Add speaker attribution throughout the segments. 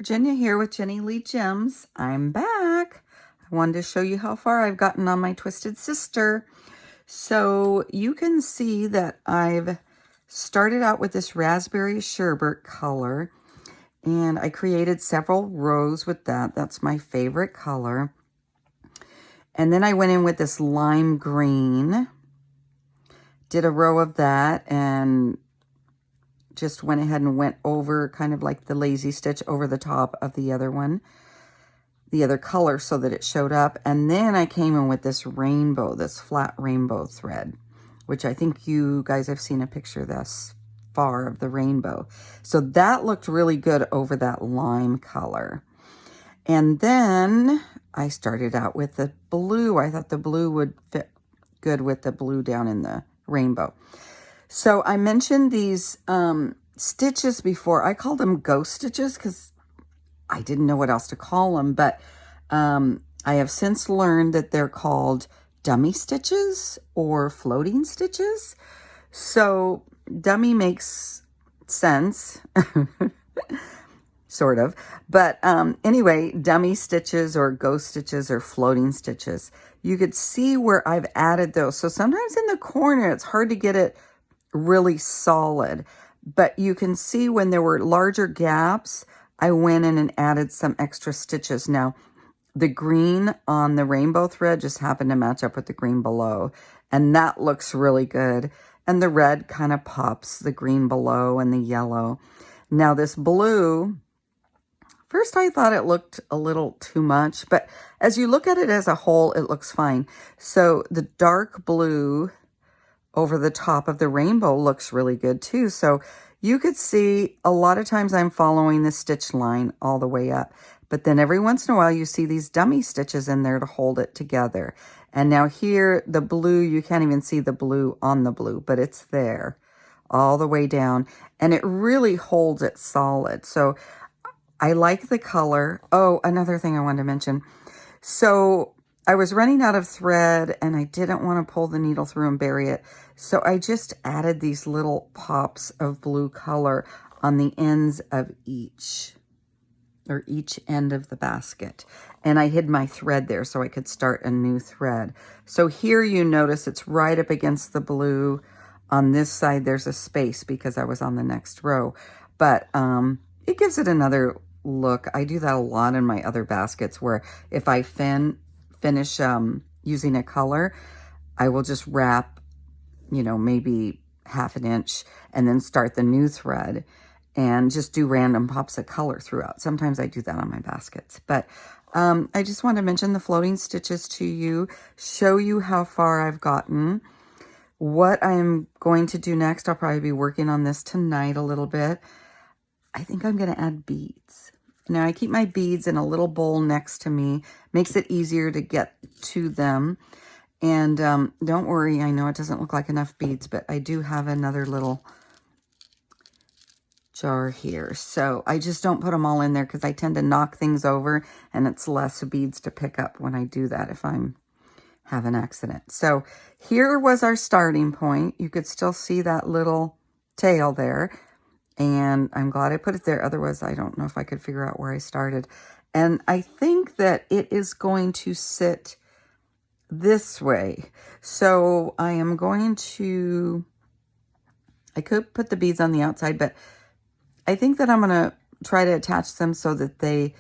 Speaker 1: Virginia here with Jenny Lee Gems. I'm back. I wanted to show you how far I've gotten on my Twisted Sister. So you can see that I've started out with this raspberry sherbet color, and I created several rows with that. That's my favorite color. And then I went in with this lime green, did a row of that, and just went ahead and went over kind of like the lazy stitch over the top of the other one, the other color, so that it showed up. And then I came in with this rainbow, this flat rainbow thread, which I think you guys have seen a picture thus far of the rainbow. So that looked really good over that lime color. And then I started out with the blue. I thought the blue would fit good with the blue down in the rainbow. So I mentioned these stitches before. I called them ghost stitches because I didn't know what else to call them, but I have since learned that they're called dummy stitches or floating stitches. So dummy makes sense, sort of. But anyway, dummy stitches or ghost stitches or floating stitches. You could see where I've added those. So sometimes in the corner, it's hard to get it really solid, but you can see when there were larger gaps, I went in and added some extra stitches. Now, the green on the rainbow thread just happened to match up with the green below, and that looks really good. And the red kind of pops the green below and the yellow. Now this blue, first I thought it looked a little too much, but as you look at it as a whole, it looks fine. So the dark blue over the top of the rainbow looks really good too. So you could see a lot of times I'm following the stitch line all the way up, but then every once in a while you see these dummy stitches in there to hold it together. And now here, the blue, you can't even see the blue on the blue, but it's there all the way down, and it really holds it solid. So I like the color. Oh, another thing I wanted to mention. So I was running out of thread and I didn't want to pull the needle through and bury it. So I just added these little pops of blue color on the ends of each end of the basket. And I hid my thread there so I could start a new thread. So here you notice it's right up against the blue. On this side, there's a space because I was on the next row. But it gives it another look. I do that a lot in my other baskets where if I finish using a color, I will just wrap, maybe half an inch and then start the new thread and just do random pops of color throughout. Sometimes I do that on my baskets, but I just want to mention the floating stitches to you, show you how far I've gotten. What I'm going to do next, I'll probably be working on this tonight a little bit. I think I'm going to add beads. Now I keep my beads in a little bowl next to me, makes it easier to get to them. And don't worry, I know it doesn't look like enough beads, but I do have another little jar here. So I just don't put them all in there because I tend to knock things over and it's less beads to pick up when I do that if I'm have an accident. So here was our starting point. You could still see that little tail there. And I'm glad I put it there. Otherwise, I don't know if I could figure out where I started. And I think that it is going to sit this way. So I am going to, I could put the beads on the outside, but I think that I'm going to try to attach them so that they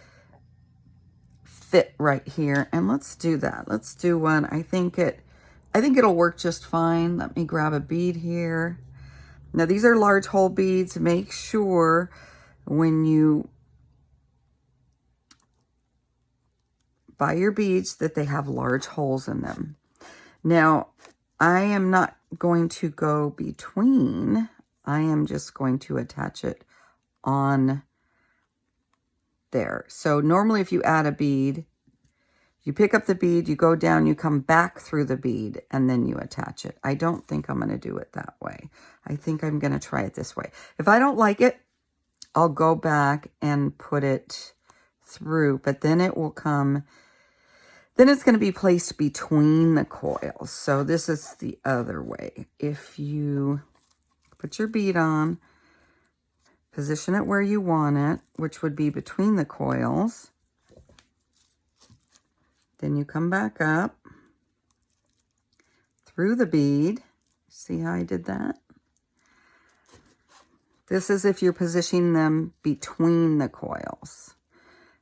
Speaker 1: fit right here. And let's do that. Let's do one. I think it'll work just fine. Let me grab a bead here. Now these are large hole beads. Make sure when you buy your beads that they have large holes in them. Now I am not going to go between. I am just going to attach it on there. So normally if you add a bead, you pick up the bead, you go down, you come back through the bead, and then you attach it. I don't think I'm going to do it that way. I think I'm going to try it this way. If I don't like it, I'll go back and put it through, but then it will come, then it's going to be placed between the coils. So this is the other way. If you put your bead on, Position it where you want it, which would be between the coils. Then you come back up through the bead. See how I did that? This is if you're positioning them between the coils.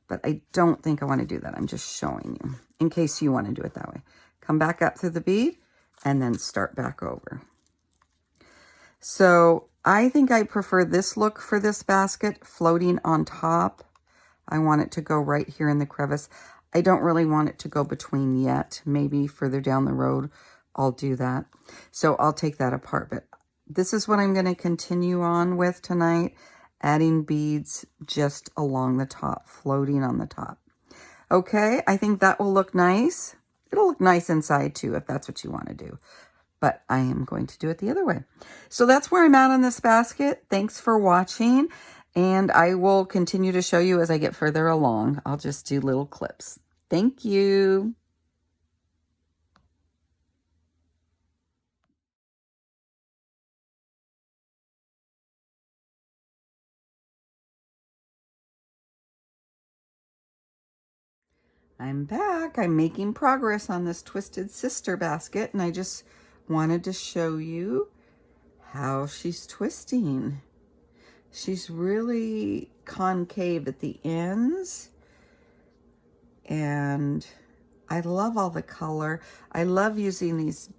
Speaker 1: But I don't think I want to do that. I'm just showing you in case you want to do it that way. Come back up through the bead and then start back over. So I think I prefer this look for this basket, floating on top. I want it to go right here in the crevice. I don't really want it to go between yet. Maybe further down the road, I'll do that. So I'll take that apart. But this is what I'm going to continue on with tonight, adding beads just along the top, floating on the top. Okay, I think that will look nice. It'll look nice inside too, if that's what you want to do. But I am going to do it the other way. So that's where I'm at on this basket. Thanks for watching. And I will continue to show you as I get further along. I'll just do little clips. Thank you. I'm back. I'm making progress on this Twisted Sister basket, and I just wanted to show you how she's twisting. She's really concave at the ends, and I love all the color. I love using these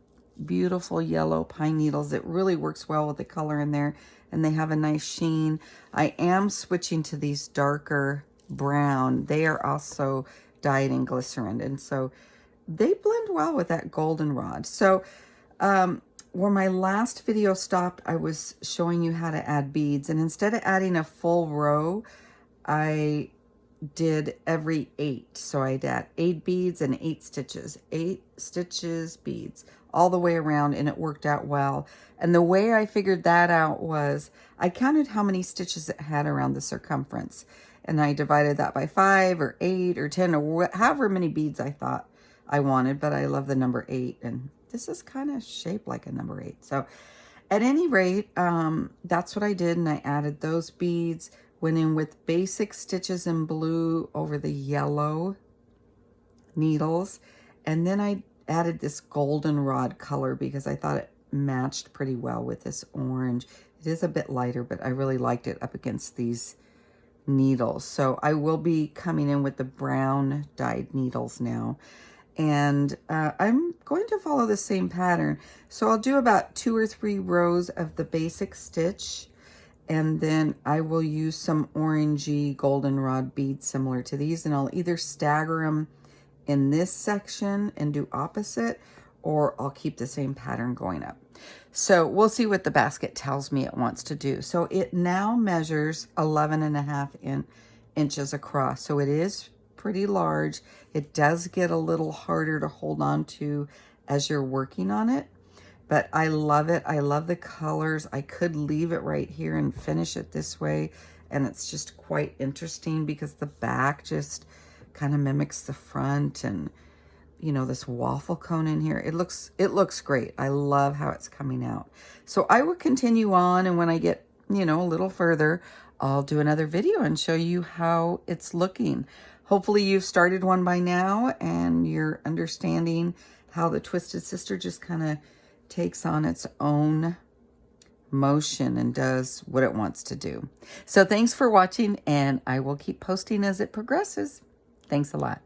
Speaker 1: beautiful yellow pine needles. It really works well with the color in there, and they have a nice sheen. I am switching to these darker brown. They are also dyed in glycerin, and so they blend well with that goldenrod. So where my last video stopped, I was showing you how to add beads, and instead of adding a full row, I did every 8. So I'd add 8 beads and 8 stitches, 8 stitches, beads, all the way around, and it worked out well. And the way I figured that out was I counted how many stitches it had around the circumference, and I divided that by 5 or 8 or 10 or however many beads I thought I wanted, but I love the number 8, and this is kind of shaped like a number 8. So at any rate, that's what I did, and I added those beads, went in with basic stitches in blue over the yellow needles, and then I added this goldenrod color because I thought it matched pretty well with this orange. It is a bit lighter, but I really liked it up against these needles. So I will be coming in with the brown dyed needles now, and I'm going to follow the same pattern. So I'll do about 2 or 3 rows of the basic stitch, and then I will use some orangey goldenrod beads similar to these, and I'll either stagger them in this section and do opposite, or I'll keep the same pattern going up. So we'll see what the basket tells me it wants to do. So it now measures 11.5 inches across. So it is pretty large. It does get a little harder to hold on to as you're working on it, but I love it. I love the colors. I could leave it right here and finish it this way, and it's just quite interesting because the back just kind of mimics the front, and you know, this waffle cone in here. It looks great. I love how it's coming out. So I will continue on, and when I get, you know, a little further, I'll do another video and show you how it's looking. Hopefully you've started one by now and you're understanding how the Twisted Sister just kind of takes on its own motion and does what it wants to do. So thanks for watching, and I will keep posting as it progresses. Thanks a lot.